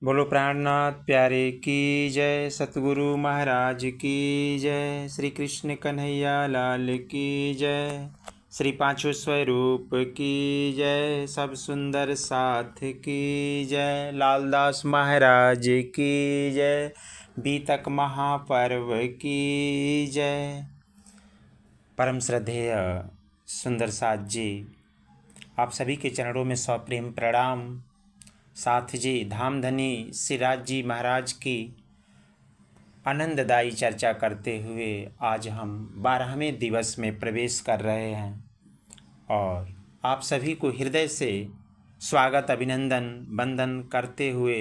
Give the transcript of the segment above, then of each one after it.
बोलो प्राणनाथ प्यारे की जय, सतगुरु महाराज की जय, श्री कृष्ण कन्हैया लाल की जय, श्री पांचों स्वरूप की जय, सब सुंदर साथ की जय, लालदास महाराज की जय, बीतक महापर्व की जय। परम श्रद्धेय सुंदर साथ जी, आप सभी के चरणों में सप्रेम प्रणाम। साथ जी धामधनी सिराज जी महाराज की आनंददायी चर्चा करते हुए आज हम 12वें दिवस में प्रवेश कर रहे हैं और आप सभी को हृदय से स्वागत अभिनंदन वंदन करते हुए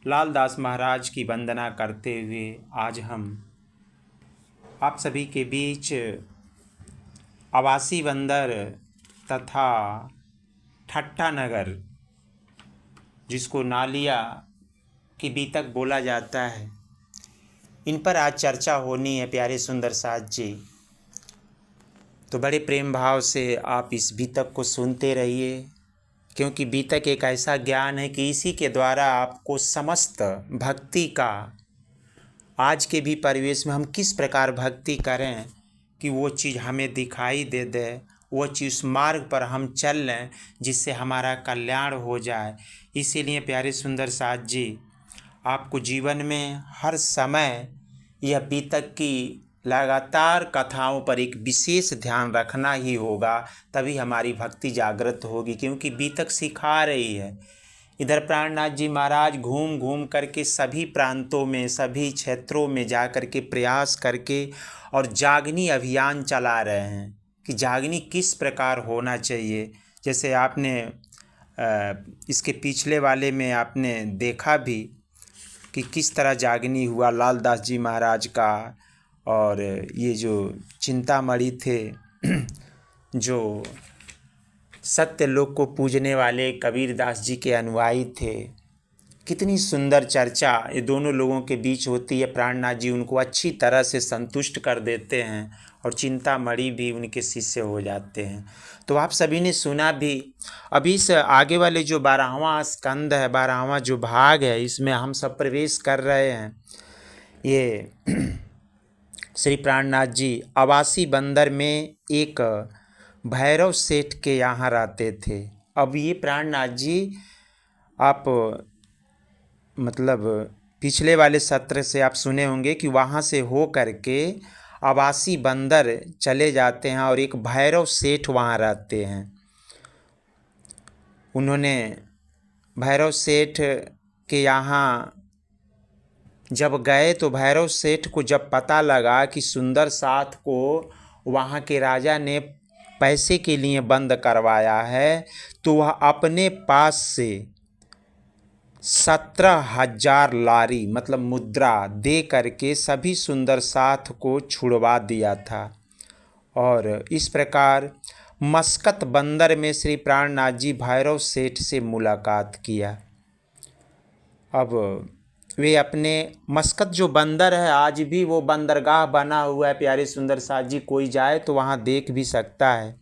लालदास महाराज की वंदना करते हुए आज हम आप सभी के बीच आवासी बंदर तथा ठट्टा नगर, जिसको नालिया की बीतक बोला जाता है, इन पर आज चर्चा होनी है प्यारे सुंदर साथ जी। तो बड़े प्रेम भाव से आप इस बीतक को सुनते रहिए, क्योंकि बीतक एक ऐसा ज्ञान है कि इसी के द्वारा आपको समस्त भक्ति का, आज के भी परिवेश में हम किस प्रकार भक्ति करें कि वो चीज़ हमें दिखाई दे दे, वो चीज़ उस मार्ग पर हम चल लें जिससे हमारा कल्याण हो जाए। इसीलिए प्यारे सुंदर साथ जी, आपको जीवन में हर समय यह बीतक की लगातार कथाओं पर एक विशेष ध्यान रखना ही होगा, तभी हमारी भक्ति जागृत होगी। क्योंकि बीतक सिखा रही है। इधर प्राणनाथ जी महाराज घूम घूम करके सभी प्रांतों में, सभी क्षेत्रों में जा कर के प्रयास करके और जागनी अभियान चला रहे हैं कि जागनी किस प्रकार होना चाहिए। जैसे आपने इसके पिछले वाले में आपने देखा भी कि किस तरह जागनी हुआ लालदास जी महाराज का, और ये जो चिंतामणि थे जो सत्य लोक को पूजने वाले कबीरदास जी के अनुयायी थे, कितनी सुंदर चर्चा ये दोनों लोगों के बीच होती है। प्राणनाथ जी उनको अच्छी तरह से संतुष्ट कर देते हैं और चिंतामणि भी उनके शिष्य हो जाते हैं। तो आप सभी ने सुना भी। अभी इस आगे वाले जो 12वां स्कंद है, 12वां जो भाग है, इसमें हम सब प्रवेश कर रहे हैं। ये श्री प्राणनाथ जी आवासी बंदर में एक भैरव सेठ के यहाँ रहते थे। अब ये प्राणनाथ जी आप मतलब पिछले वाले सत्र से आप सुने होंगे कि वहाँ से हो करके आवासी बंदर चले जाते हैं और एक भैरव सेठ वहाँ रहते हैं। उन्होंने भैरव सेठ के यहाँ जब गए तो भैरव सेठ को जब पता लगा कि सुंदर साथ को वहाँ के राजा ने पैसे के लिए बंद करवाया है, तो वह अपने पास से 17,000 लारी मतलब मुद्रा दे करके सभी सुंदर साथ को छुड़वा दिया था। और इस प्रकार मस्कत बंदर में श्री प्राणनाथ जी भैरव सेठ से मुलाकात किया। अब वे अपने मस्कत जो बंदर है, आज भी वो बंदरगाह बना हुआ है प्यारे सुंदर साथ जी, कोई जाए तो वहाँ देख भी सकता है।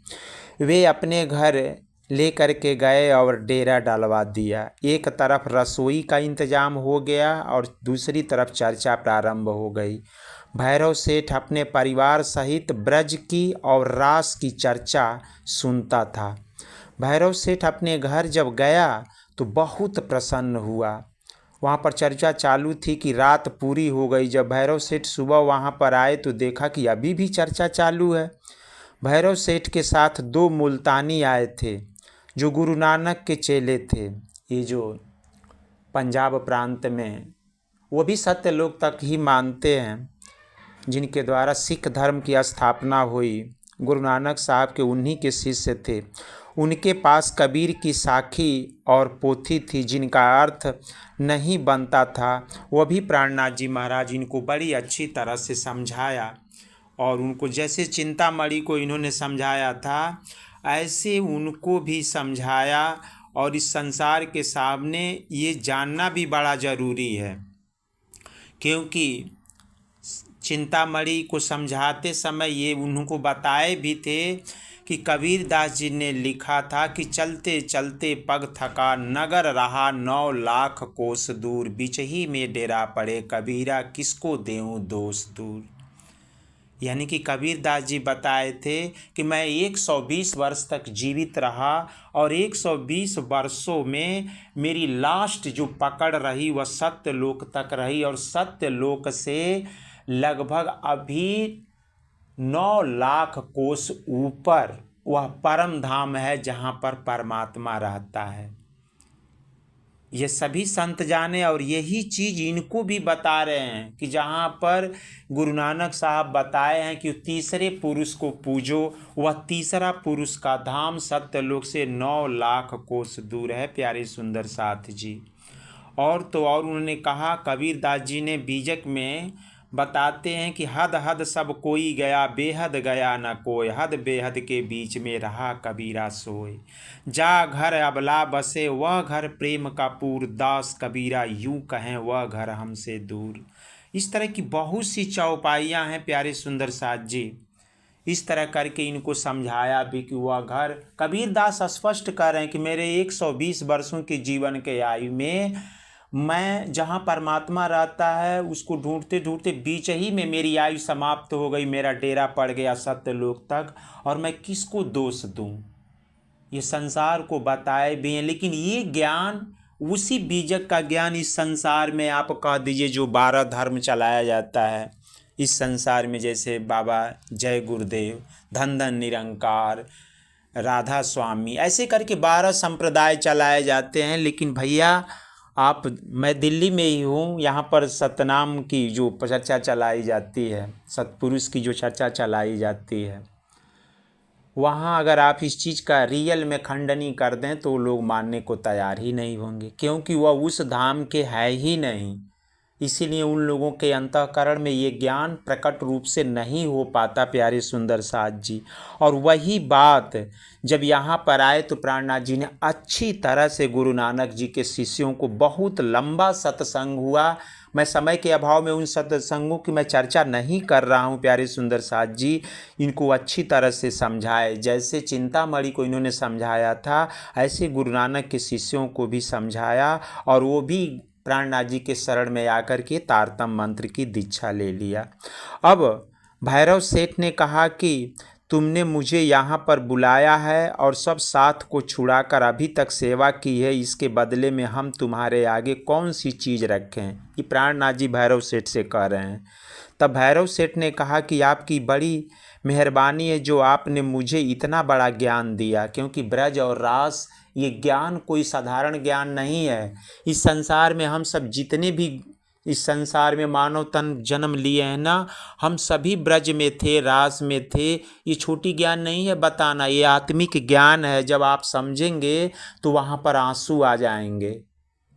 वे अपने घर ले कर के गए और डेरा डलवा दिया। एक तरफ रसोई का इंतजाम हो गया और दूसरी तरफ चर्चा प्रारंभ हो गई। भैरव सेठ अपने परिवार सहित ब्रज की और रास की चर्चा सुनता था। भैरव सेठ अपने घर जब गया तो बहुत प्रसन्न हुआ। वहाँ पर चर्चा चालू थी कि रात पूरी हो गई। जब भैरव सेठ सुबह वहाँ पर आए तो देखा कि अभी भी चर्चा चालू है। भैरव सेठ के साथ 2 मुल्तानी आए थे जो गुरु नानक के चेले थे। ये जो पंजाब प्रांत में, वो भी सत्य लोक तक ही मानते हैं, जिनके द्वारा सिख धर्म की स्थापना हुई। गुरु नानक साहब के उन्हीं के शिष्य थे। उनके पास कबीर की साखी और पोथी थी जिनका अर्थ नहीं बनता था। वह भी प्राणनाथ जी महाराज इनको बड़ी अच्छी तरह से समझाया, और उनको जैसे चिंतामणि को इन्होंने समझाया था, ऐसे उनको भी समझाया। और इस संसार के सामने ये जानना भी बड़ा ज़रूरी है, क्योंकि चिंतामणि को समझाते समय ये उनको बताए भी थे कि कबीरदास जी ने लिखा था कि चलते चलते पग थका, नगर रहा 9 लाख कोस दूर, बिचही में डेरा पड़े कबीरा, किसको देऊं दोष दूर। यानी कि कबीरदास जी बताए थे कि मैं 120 वर्ष तक जीवित रहा और 120 वर्षों में मेरी लास्ट जो पकड़ रही वह सत्यलोक तक रही, और सत्यलोक से लगभग अभी 9 लाख कोस ऊपर वह परम धाम है जहाँ पर परमात्मा रहता है। ये सभी संत जाने, और यही चीज़ इनको भी बता रहे हैं कि जहाँ पर गुरु नानक साहब बताए हैं कि तीसरे पुरुष को पूजो, वह तीसरा पुरुष का धाम सत्यलोक से 9 लाख कोस दूर है प्यारे सुंदर साथ जी। और तो और उन्होंने कहा, कबीरदास जी ने बीजक में बताते हैं कि हद हद सब कोई गया, बेहद गया न कोई, हद बेहद के बीच में रहा कबीरा सोए, जा घर अबला बसे वह घर प्रेम का पूर, दास कबीरा यूं कहें वह घर हमसे दूर। इस तरह की बहुत सी चौपाइयाँ हैं प्यारे सुंदर साथ जी। इस तरह करके इनको समझाया भी कि वह घर, कबीरदास स्पष्ट कर रहे हैं कि मेरे 120 वर्षों के जीवन के आयु में मैं जहाँ परमात्मा रहता है उसको ढूंढते ढूंढते बीच ही में मेरी आयु समाप्त हो गई, मेरा डेरा पड़ गया सत्यलोक तक, और मैं किसको दोष दूँ। ये संसार को बताए भी हैं, लेकिन ये ज्ञान उसी बीजक का ज्ञान इस संसार में आप कह दीजिए जो 12 धर्म चलाया जाता है इस संसार में, जैसे बाबा जय गुरुदेव, धन धन निरंकार, राधा स्वामी, ऐसे करके 12 संप्रदाय चलाए जाते हैं। लेकिन भैया आप, मैं दिल्ली में ही हूँ, यहाँ पर सतनाम की जो चर्चा चलाई जाती है, सतपुरुष की जो चर्चा चलाई जाती है, वहाँ अगर आप इस चीज़ का रियल में खंडनी कर दें तो लोग मानने को तैयार ही नहीं होंगे, क्योंकि वह उस धाम के है ही नहीं। इसीलिए उन लोगों के अंतःकरण में ये ज्ञान प्रकट रूप से नहीं हो पाता प्यारे सुंदर साथ जी। और वही बात जब यहाँ पर आए तो प्राणनाथ जी ने अच्छी तरह से गुरु नानक जी के शिष्यों को, बहुत लंबा सत्संग हुआ, मैं समय के अभाव में उन सत्संगों की मैं चर्चा नहीं कर रहा हूँ प्यारे सुंदर साथ जी, इनको अच्छी तरह से समझाए, जैसे चिंतामणि को इन्होंने समझाया था ऐसे गुरु नानक के शिष्यों को भी समझाया, और वो भी प्राणनाथ जी के शरण में आकर के तारतम मंत्र की दीक्षा ले लिया। अब भैरव सेठ ने कहा कि तुमने मुझे यहाँ पर बुलाया है और सब साथ को छुड़ाकर अभी तक सेवा की है, इसके बदले में हम तुम्हारे आगे कौन सी चीज़ रखें। ये प्राणनाथ जी भैरव सेठ से कह रहे हैं। तब भैरव सेठ ने कहा कि आपकी बड़ी मेहरबानी है जो आपने मुझे इतना बड़ा ज्ञान दिया, क्योंकि ब्रज और रास ये ज्ञान कोई साधारण ज्ञान नहीं है। इस संसार में हम सब जितने भी इस संसार में मानव तन जन्म लिए हैं ना, हम सभी ब्रज में थे, रास में थे। ये छोटी ज्ञान नहीं है बताना, ये आत्मिक ज्ञान है। जब आप समझेंगे तो वहाँ पर आंसू आ जाएंगे।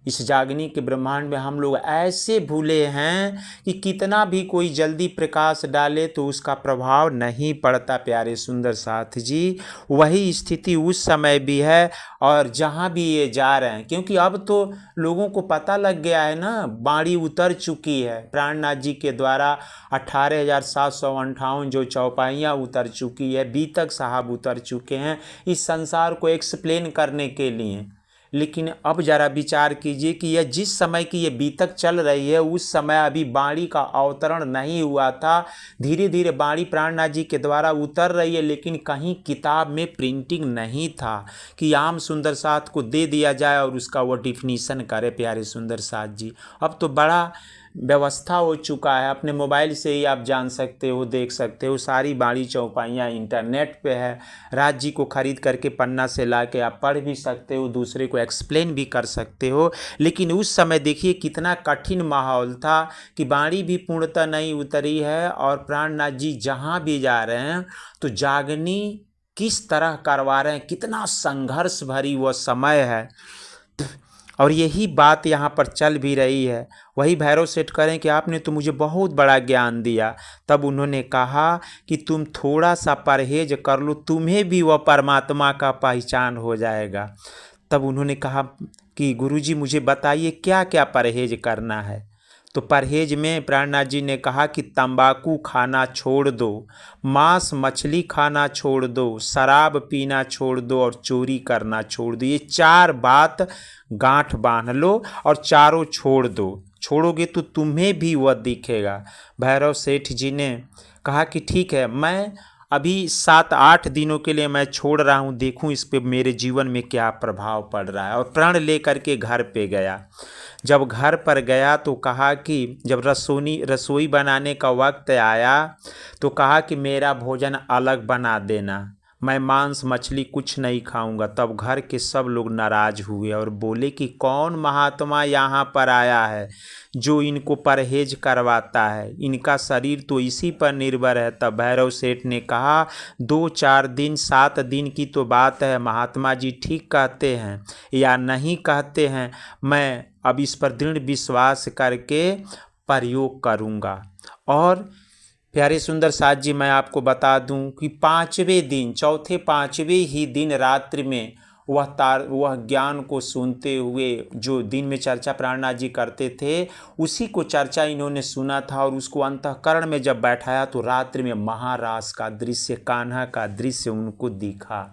इस जागनी के ब्रह्मांड में हम लोग ऐसे भूले हैं कि कितना भी कोई जल्दी प्रकाश डाले तो उसका प्रभाव नहीं पड़ता प्यारे सुंदर साथ जी। वही स्थिति उस समय भी है और जहाँ भी ये जा रहे हैं, क्योंकि अब तो लोगों को पता लग गया है ना, बाणी उतर चुकी है प्राणनाथ जी के द्वारा। 18,758 जो चौपाइयाँ उतर चुकी है, बीतक साहब उतर चुके हैं इस संसार को एक्सप्लेन करने के लिए। लेकिन अब ज़रा विचार कीजिए कि यह जिस समय की ये बीतक चल रही है उस समय अभी बाणी का अवतरण नहीं हुआ था। धीरे धीरे बाणी प्राणनाथ जी के द्वारा उतर रही है, लेकिन कहीं किताब में प्रिंटिंग नहीं था कि आम सुंदर साथ को दे दिया जाए और उसका वो डिफिनीसन करे प्यारे सुंदर साथ जी। अब तो बड़ा व्यवस्था हो चुका है, अपने मोबाइल से ही आप जान सकते हो, देख सकते हो, सारी बाणी चौपाइयाँ इंटरनेट पे है। राज जी को खरीद करके पन्ना से ला के आप पढ़ भी सकते हो, दूसरे को एक्सप्लेन भी कर सकते हो। लेकिन उस समय देखिए कितना कठिन माहौल था कि बाणी भी पूर्णतः नहीं उतरी है, और प्राणनाथ जी जहाँ भी जा रहे हैं तो जागनी किस तरह करवा रहे हैं, कितना संघर्ष भरी वह समय है। और यही बात यहाँ पर चल भी रही है। वही भैरव सेठ करें कि आपने तो मुझे बहुत बड़ा ज्ञान दिया। तब उन्होंने कहा कि तुम थोड़ा सा परहेज कर लो, तुम्हें भी वह परमात्मा का पहचान हो जाएगा। तब उन्होंने कहा कि गुरुजी मुझे बताइए क्या क्या परहेज करना है। तो परहेज में प्राणनाथ जी ने कहा कि तंबाकू खाना छोड़ दो, मांस मछली खाना छोड़ दो, शराब पीना छोड़ दो और चोरी करना छोड़ दो। ये 4 बात गांठ बांध लो और चारों छोड़ दो। छोड़ोगे तो तुम्हें भी वह दिखेगा। भैरव सेठ जी ने कहा कि ठीक है, मैं अभी 7-8 दिनों के लिए मैं छोड़ रहा हूँ, देखूँ इस पे मेरे जीवन में क्या प्रभाव पड़ रहा है। और प्रण लेकर के घर पे गया। जब घर पर गया तो कहा कि जब रसोई बनाने का वक्त आया तो कहा कि मेरा भोजन अलग बना देना, मैं मांस मछली कुछ नहीं खाऊंगा। तब घर के सब लोग नाराज हुए और बोले कि कौन महात्मा यहाँ पर आया है जो इनको परहेज करवाता है, इनका शरीर तो इसी पर निर्भर है। तब भैरव सेठ ने कहा 2-4 दिन 7 दिन की तो बात है, महात्मा जी ठीक कहते हैं या नहीं कहते हैं, मैं अब इस पर दृढ़ विश्वास करके प्रयोग करूँगा। और प्यारे सुंदर साथ जी, मैं आपको बता दूं कि 5वें दिन, चौथे 5वें ही दिन रात्रि में वह ज्ञान को सुनते हुए जो दिन में चर्चा प्राणनाथ जी करते थे उसी को चर्चा इन्होंने सुना था। और उसको अंतःकरण में जब बैठाया तो रात्रि में महारास का दृश्य, कान्हा का दृश्य उनको दिखा।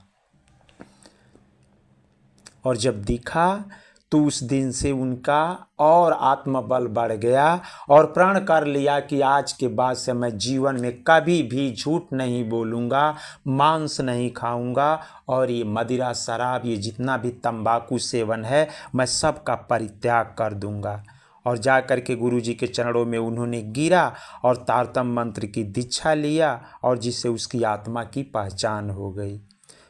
और जब दिखा तो उस दिन से उनका और आत्मबल बढ़ गया और प्रण कर लिया कि आज के बाद से मैं जीवन में कभी भी झूठ नहीं बोलूँगा, मांस नहीं खाऊंगा और ये मदिरा शराब, ये जितना भी तंबाकू सेवन है, मैं सब का परित्याग कर दूंगा। और जा कर के गुरु जी के चरणों में उन्होंने गिरा और तारतम मंत्र की दीक्षा लिया और जिससे उसकी आत्मा की पहचान हो गई।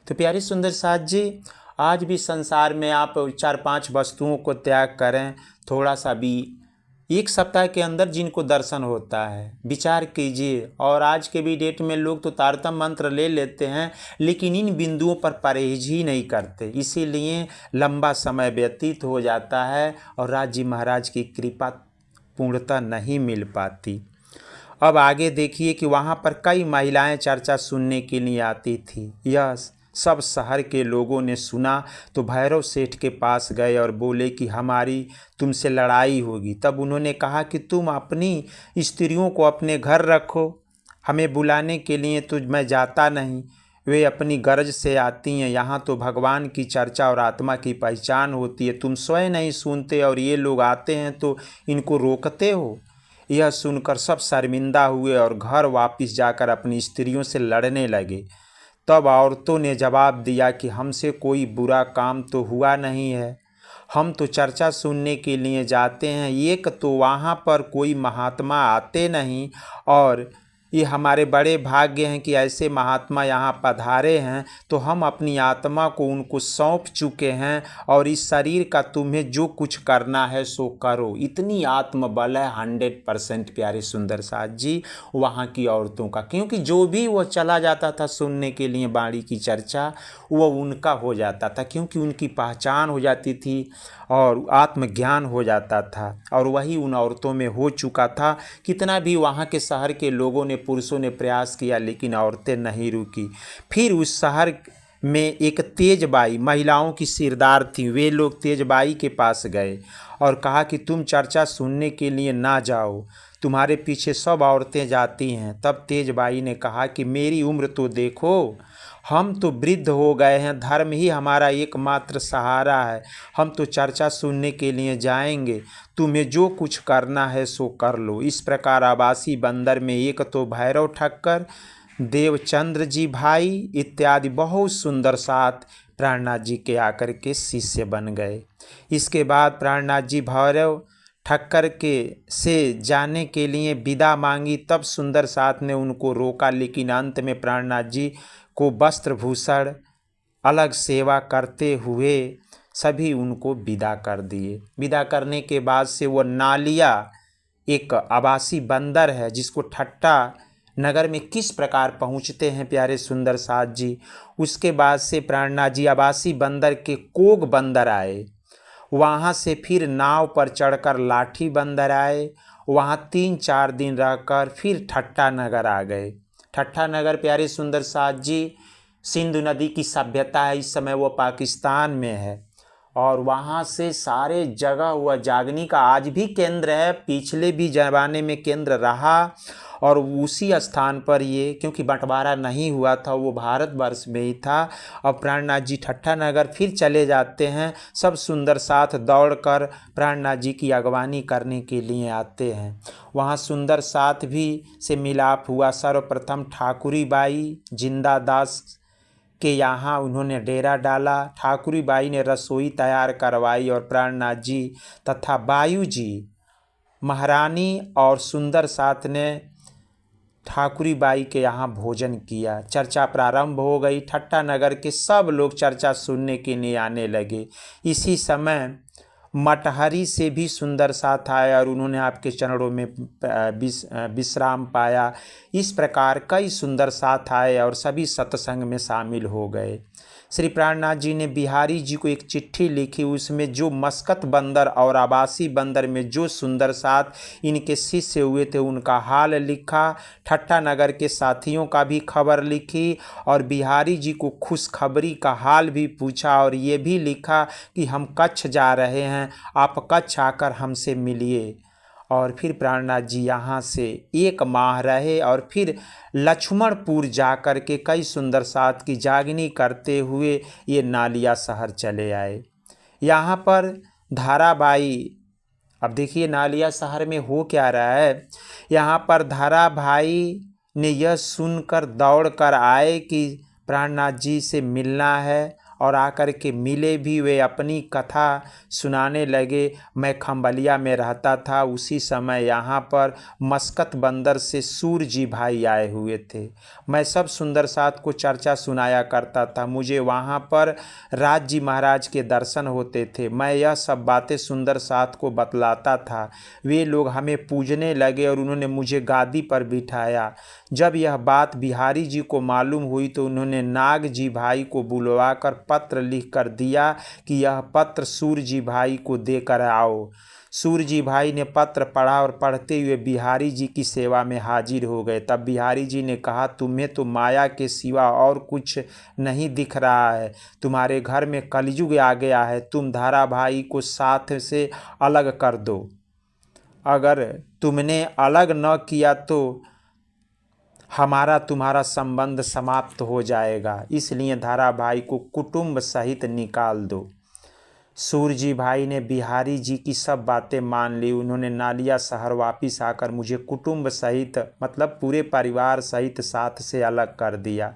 तो प्यारे सुंदर साथ जी, आज भी संसार में आप 4-5 वस्तुओं को त्याग करें, थोड़ा सा भी, 1 सप्ताह के अंदर जिनको दर्शन होता है विचार कीजिए। और आज के भी डेट में लोग तो तारतम मंत्र ले लेते हैं लेकिन इन बिंदुओं पर परहेज ही नहीं करते, इसीलिए लंबा समय व्यतीत हो जाता है और राज जी महाराज की कृपा पूर्णतः नहीं मिल पाती। अब आगे देखिए कि वहाँ पर कई महिलाएं चर्चा सुनने के लिए आती थी। यह सब शहर के लोगों ने सुना तो भैरव सेठ के पास गए और बोले कि हमारी तुमसे लड़ाई होगी। तब उन्होंने कहा कि तुम अपनी स्त्रियों को अपने घर रखो, हमें बुलाने के लिए तो मैं जाता नहीं, वे अपनी गरज से आती हैं, यहाँ तो भगवान की चर्चा और आत्मा की पहचान होती है, तुम स्वयं नहीं सुनते और ये लोग आते हैं तो इनको रोकते हो। यह सुनकर सब शर्मिंदा हुए और घर वापस जाकर अपनी स्त्रियों से लड़ने लगे। तब औरतों ने जवाब दिया कि हमसे कोई बुरा काम तो हुआ नहीं है, हम तो चर्चा सुनने के लिए जाते हैं, एक तो वहाँ पर कोई महात्मा आते नहीं और ये हमारे बड़े भाग्य हैं कि ऐसे महात्मा यहाँ पधारे हैं, तो हम अपनी आत्मा को उनको सौंप चुके हैं और इस शरीर का तुम्हें जो कुछ करना है सो करो। इतनी आत्मबल है 100% प्यारे सुंदर साथ जी वहाँ की औरतों का, क्योंकि जो भी वो चला जाता था सुनने के लिए वाणी की चर्चा वो उनका हो जाता था, क्योंकि उनकी पहचान हो जाती थी और आत्मज्ञान हो जाता था और वही उन औरतों में हो चुका था। कितना भी वहाँ के शहर के लोगों ने, पुरुषों ने प्रयास किया लेकिन औरतें नहीं रुकी। फिर उस शहर में एक तेजबाई, महिलाओं की सिरदार थी, वे लोग तेजबाई के पास गए और कहा कि तुम चर्चा सुनने के लिए ना जाओ, तुम्हारे पीछे सब औरतें जाती हैं। तब तेजबाई ने कहा कि मेरी उम्र तो देखो, हम तो वृद्ध हो गए हैं, धर्म ही हमारा एकमात्र सहारा है, हम तो चर्चा सुनने के लिए जाएंगे, तुम्हें जो कुछ करना है सो कर लो। इस प्रकार आवासी बंदर में एक तो भैरव ठक्कर, देवचंद्र जी भाई इत्यादि बहुत सुंदर साथ प्राणनाथ जी के आकर के शिष्य बन गए। इसके बाद प्राणनाथ जी भैरव ठक्कर के से जाने के लिए विदा मांगी, तब सुंदर साथ ने उनको रोका, लेकिन अंत में प्राणनाथ जी को वस्त्र भूषण अलग सेवा करते हुए सभी उनको विदा कर दिए। विदा करने के बाद से वो नालिया, एक आवासी बंदर है जिसको ठट्टा नगर में किस प्रकार पहुँचते हैं प्यारे सुंदर साथ जी, उसके बाद से प्राणनाथ जी आवासी बंदर के कोग बंदर आए, वहाँ से फिर नाव पर चढ़कर लाठी बंदर आए, वहाँ 3-4 दिन रहकर फिर ठट्टा नगर आ गए। ठट्टा नगर प्यारे सुंदर साथ जी सिंधु नदी की सभ्यता है, इस समय वो पाकिस्तान में है और वहाँ से सारे जगह हुआ जागनी का आज भी केंद्र है, पिछले भी ज़माने में केंद्र रहा। और उसी स्थान पर ये, क्योंकि बंटवारा नहीं हुआ था, वो भारतवर्ष में ही था। अब प्राणनाथ जी ठट्टा नगर फिर चले जाते हैं। सब सुंदर साथ दौड़कर प्राणनाथ जी की अगवानी करने के लिए आते हैं। वहाँ सुंदर साथ भी से मिलाप हुआ। सर्वप्रथम ठाकुरी बाई जिंदा दास के यहाँ उन्होंने डेरा डाला। ठाकुरी बाई ने रसोई तैयार करवाई और प्राणनाथ जी तथा बायू जी महारानी और सुंदर साथ ने ठाकुरी बाई के यहाँ भोजन किया। चर्चा प्रारंभ हो गई। ठट्टा नगर के सब लोग चर्चा सुनने के लिए आने लगे। इसी समय मटहरी से भी सुंदर साथ आए और उन्होंने आपके चरणों में विश्राम पाया। इस प्रकार कई सुंदर साथ आए और सभी सत्संग में शामिल हो गए। श्री प्राणनाथ जी ने बिहारी जी को एक चिट्ठी लिखी। उसमें जो मस्कत बंदर और आवासी बंदर में जो सुंदर साथ इनके शिष्य हुए थे उनका हाल लिखा। ठट्टा नगर के साथियों का भी खबर लिखी और बिहारी जी को खुशखबरी का हाल भी पूछा और ये भी लिखा कि हम कच्छ जा रहे हैं, आप कच्छ आकर हमसे मिलिए। और फिर प्राणनाथ जी यहाँ से 1 माह रहे और फिर लक्ष्मणपुर जाकर के कई सुंदर साथ की जागनी करते हुए ये नालिया शहर चले आए। यहाँ पर धाराबाई, अब देखिए नालिया शहर में हो क्या रहा है। यहाँ पर धाराभाई ने यह सुनकर दौड़ कर आए कि प्राणनाथ जी से मिलना है और आकर के मिले भी। वे अपनी कथा सुनाने लगे। मैं खम्बलिया में रहता था, उसी समय यहाँ पर मस्कत बंदर से सूरजी भाई आए हुए थे। मैं सब सुंदर साथ को चर्चा सुनाया करता था। मुझे वहाँ पर राज जी महाराज के दर्शन होते थे। मैं यह सब बातें सुंदर साथ को बतलाता था। वे लोग हमें पूजने लगे और उन्होंने मुझे गादी पर बिठाया। जब यह बात बिहारी जी को मालूम हुई तो उन्होंने नाग जी भाई को बुलवाकर पत्र लिख कर दिया कि यह पत्र सूरजी भाई को देकर आओ। सूरजी भाई ने पत्र पढ़ा और पढ़ते हुए बिहारी जी की सेवा में हाजिर हो गए। तब बिहारी जी ने कहा, तुम्हें तो माया के सिवा और कुछ नहीं दिख रहा है। तुम्हारे घर में कलयुग आ गया है। तुम धारा भाई को साथ से अलग कर दो। अगर तुमने अलग न किया तो हमारा तुम्हारा संबंध समाप्त हो जाएगा। इसलिए धारा भाई को कुटुंब सहित निकाल दो। सूरजी भाई ने बिहारी जी की सब बातें मान ली। उन्होंने नालिया शहर वापिस आकर मुझे कुटुंब सहित, मतलब पूरे परिवार सहित साथ से अलग कर दिया।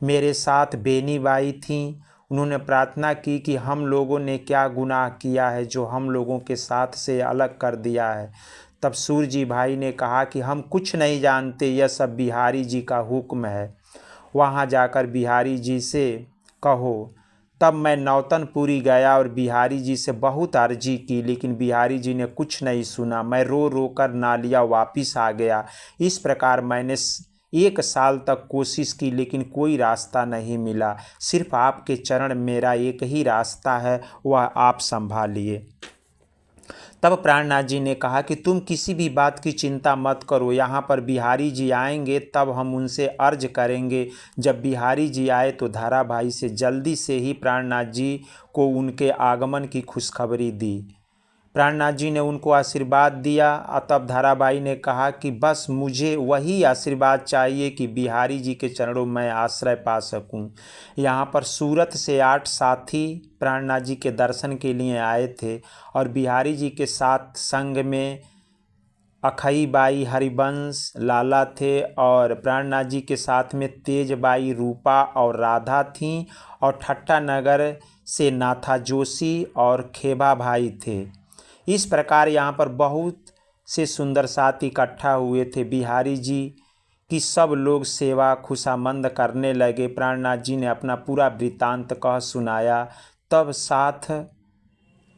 मेरे साथ बेनी बाई थीं। उन्होंने प्रार्थना की कि हम लोगों ने क्या गुनाह किया है जो हम लोगों के साथ से अलग कर दिया है। तब सूरजी भाई ने कहा कि हम कुछ नहीं जानते, यह सब बिहारी जी का हुक्म है। वहाँ जाकर बिहारी जी से कहो। तब मैं नौतनपुरी गया और बिहारी जी से बहुत अर्जी की, लेकिन बिहारी जी ने कुछ नहीं सुना। मैं रो रो कर नालिया वापिस आ गया। इस प्रकार मैंने 1 साल तक कोशिश की, लेकिन कोई रास्ता नहीं मिला। सिर्फ आपके चरण मेरा एक ही रास्ता है, वह आप संभालिए। तब प्राणनाथ जी ने कहा कि तुम किसी भी बात की चिंता मत करो। यहाँ पर बिहारी जी आएंगे तब हम उनसे अर्ज करेंगे। जब बिहारी जी आए तो धारा भाई से जल्दी से ही प्राणनाथ जी को उनके आगमन की खुशखबरी दी। प्राणनाथ जी ने उनको आशीर्वाद दिया। तब धाराबाई ने कहा कि बस मुझे वही आशीर्वाद चाहिए कि बिहारी जी के चरणों में आश्रय पा सकूं। यहाँ पर सूरत से 8 साथी प्राणनाथ जी के दर्शन के लिए आए थे और बिहारी जी के साथ संग में अखई बाई, हरिवंश, लाला थे और प्राणनाथ जी के साथ में तेजबाई, रूपा और राधा थीं और ठट्टा नगर से नाथा जोशी और खेबा भाई थे। इस प्रकार यहाँ पर बहुत से सुंदर साथ इकट्ठा हुए थे। बिहारी जी की सब लोग सेवा खुशामंद करने लगे। प्राणनाथ जी ने अपना पूरा वृत्तांत कह सुनाया। तब साथ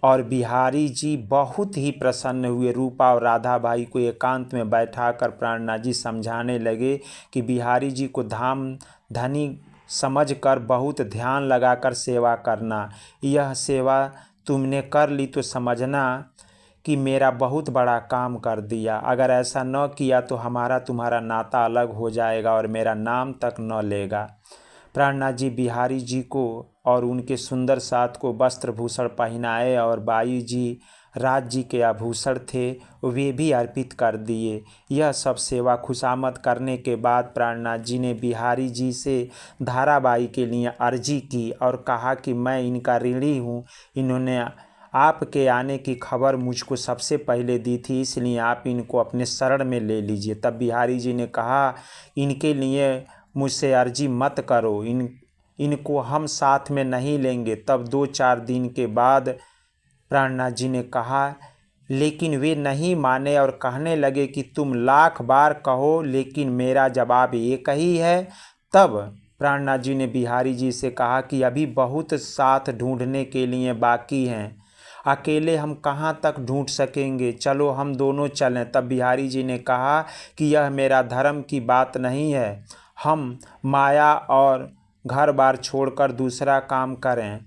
और बिहारी जी बहुत ही प्रसन्न हुए। रूपा और राधा भाई को एकांत में बैठाकर प्राणनाथ जी समझाने लगे कि बिहारी जी को धाम धनी समझकर बहुत ध्यान लगाकर सेवा करना। यह सेवा तुमने कर ली तो समझना कि मेरा बहुत बड़ा काम कर दिया। अगर ऐसा न किया तो हमारा तुम्हारा नाता अलग हो जाएगा और मेरा नाम तक न लेगा। प्राणनाथ जी बिहारी जी को और उनके सुंदर साथ को वस्त्र भूषण पहनाए और बाई जी राज जी के आभूषण थे वे भी अर्पित कर दिए। यह सब सेवा खुशामद करने के बाद प्राणनाथ जी ने बिहारी जी से धाराबाई के लिए अर्जी की और कहा कि मैं इनका ऋणी हूँ, इन्होंने आपके आने की खबर मुझको सबसे पहले दी थी, इसलिए आप इनको अपने शरण में ले लीजिए। तब बिहारी जी ने कहा इनके लिए मुझसे अर्जी मत करो, इनको हम साथ में नहीं लेंगे। तब 2-4 दिन के बाद प्राणनाथ जी ने कहा, लेकिन वे नहीं माने और कहने लगे कि तुम लाख बार कहो लेकिन मेरा जवाब एक ही है। तब प्राणनाथ जी ने बिहारी जी से कहा कि अभी बहुत साथ ढूंढने के लिए बाकी हैं, अकेले हम कहाँ तक ढूंढ सकेंगे, चलो हम दोनों चलें। तब बिहारी जी ने कहा कि यह मेरा धर्म की बात नहीं है, हम माया और घर बार छोड़कर दूसरा काम करें।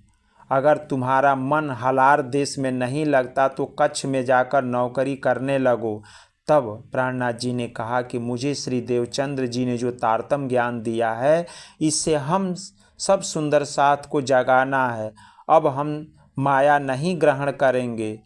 अगर तुम्हारा मन हलार देश में नहीं लगता तो कच्छ में जाकर नौकरी करने लगो। तब प्राणनाथ जी ने कहा कि मुझे श्री देवचंद्र जी ने जो तारतम ज्ञान दिया है इससे हम सब सुंदर साथ को जगाना है। अब हम माया नहीं ग्रहण करेंगे,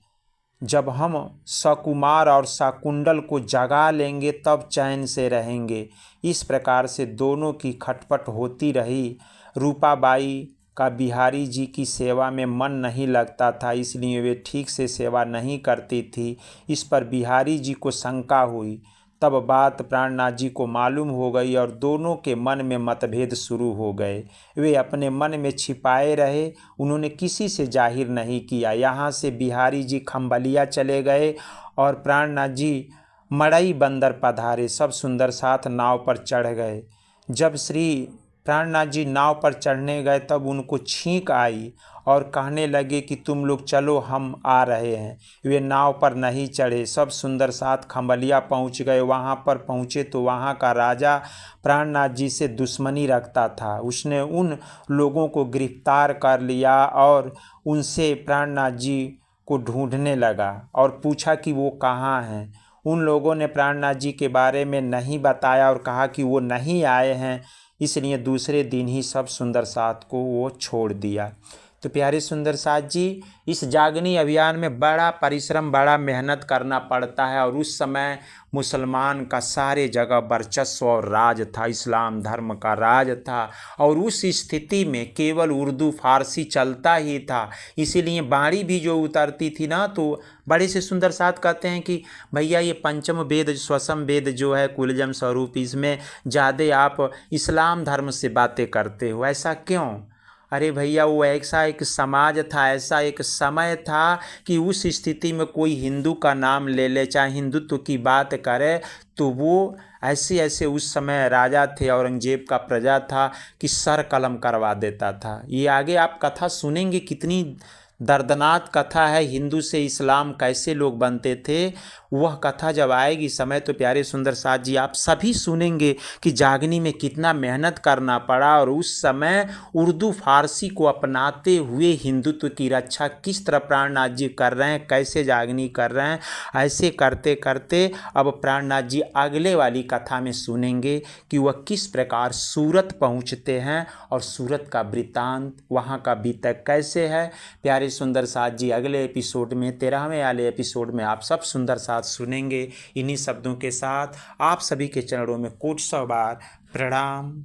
जब हम सकुमार और शाकुंडल को जगा लेंगे तब चैन से रहेंगे। इस प्रकार से दोनों की खटपट होती रही। रूपाबाई का बिहारी जी की सेवा में मन नहीं लगता था, इसलिए वे ठीक से सेवा नहीं करती थी। इस पर बिहारी जी को शंका हुई। तब बात प्राणनाथ जी को मालूम हो गई और दोनों के मन में मतभेद शुरू हो गए। वे अपने मन में छिपाए रहे, उन्होंने किसी से जाहिर नहीं किया। यहाँ से बिहारी जी खम्बलिया चले गए और प्राणनाथ जी मड़ई बंदर पधारे। सब सुंदर साथ नाव पर चढ़ गए। जब श्री प्राणनाथ जी नाव पर चढ़ने गए तब उनको छींक आई और कहने लगे कि तुम लोग चलो, हम आ रहे हैं। वे नाव पर नहीं चढ़े। सब सुंदर साथ खम्बलिया पहुंच गए। वहां पर पहुंचे तो वहां का राजा प्राणनाथ जी से दुश्मनी रखता था। उसने उन लोगों को गिरफ्तार कर लिया और उनसे प्राणनाथ जी को ढूंढने लगा और पूछा कि वो कहाँ हैं। उन लोगों ने प्राणनाथ जी के बारे में नहीं बताया और कहा कि वो नहीं आए हैं, इसलिए दूसरे दिन ही सब सुंदर साथ को वो छोड़ दिया। तो प्यारे सुंदर साथ जी, इस जागनी अभियान में बड़ा परिश्रम, बड़ा मेहनत करना पड़ता है और उस समय मुसलमान का सारे जगह वर्चस्व और राज था, इस्लाम धर्म का राज था और उस स्थिति में केवल उर्दू फारसी चलता ही था। इसीलिए बाणी भी जो उतरती थी ना, तो बड़े से सुंदर साथ कहते हैं कि भैया ये पंचम वेद स्वसम वेद जो है कुलजम स्वरूप, इसमें ज़्यादा आप इस्लाम धर्म से बातें करते हो, ऐसा क्यों? अरे भैया वो ऐसा एक समाज था, ऐसा एक समय था कि उस स्थिति में कोई हिंदू का नाम ले ले, चाहे हिंदुत्व की बात करे, तो वो ऐसे ऐसे उस समय राजा थे, औरंगजेब का प्रजा था कि सर कलम करवा देता था। ये आगे आप कथा सुनेंगे, कितनी दर्दनाक कथा है, हिंदू से इस्लाम कैसे लोग बनते थे। वह कथा जब आएगी समय तो प्यारे सुंदर साथ जी आप सभी सुनेंगे कि जागनी में कितना मेहनत करना पड़ा और उस समय उर्दू फारसी को अपनाते हुए हिंदुत्व की रक्षा किस तरह प्राणनाथ जी कर रहे हैं, कैसे जागनी कर रहे हैं। ऐसे करते करते अब प्राणनाथ जी अगले वाली कथा में सुनेंगे कि वह किस प्रकार सूरत पहुँचते हैं और सूरत का वृत्तांत, वहाँ का बीतक कैसे है। प्यारे सुंदर साथ जी अगले एपिसोड में 13वें वाले एपिसोड में आप सब सुंदर साथ सुनेंगे। इन्हीं शब्दों के साथ आप सभी के चरणों में कोटि 100 बार प्रणाम।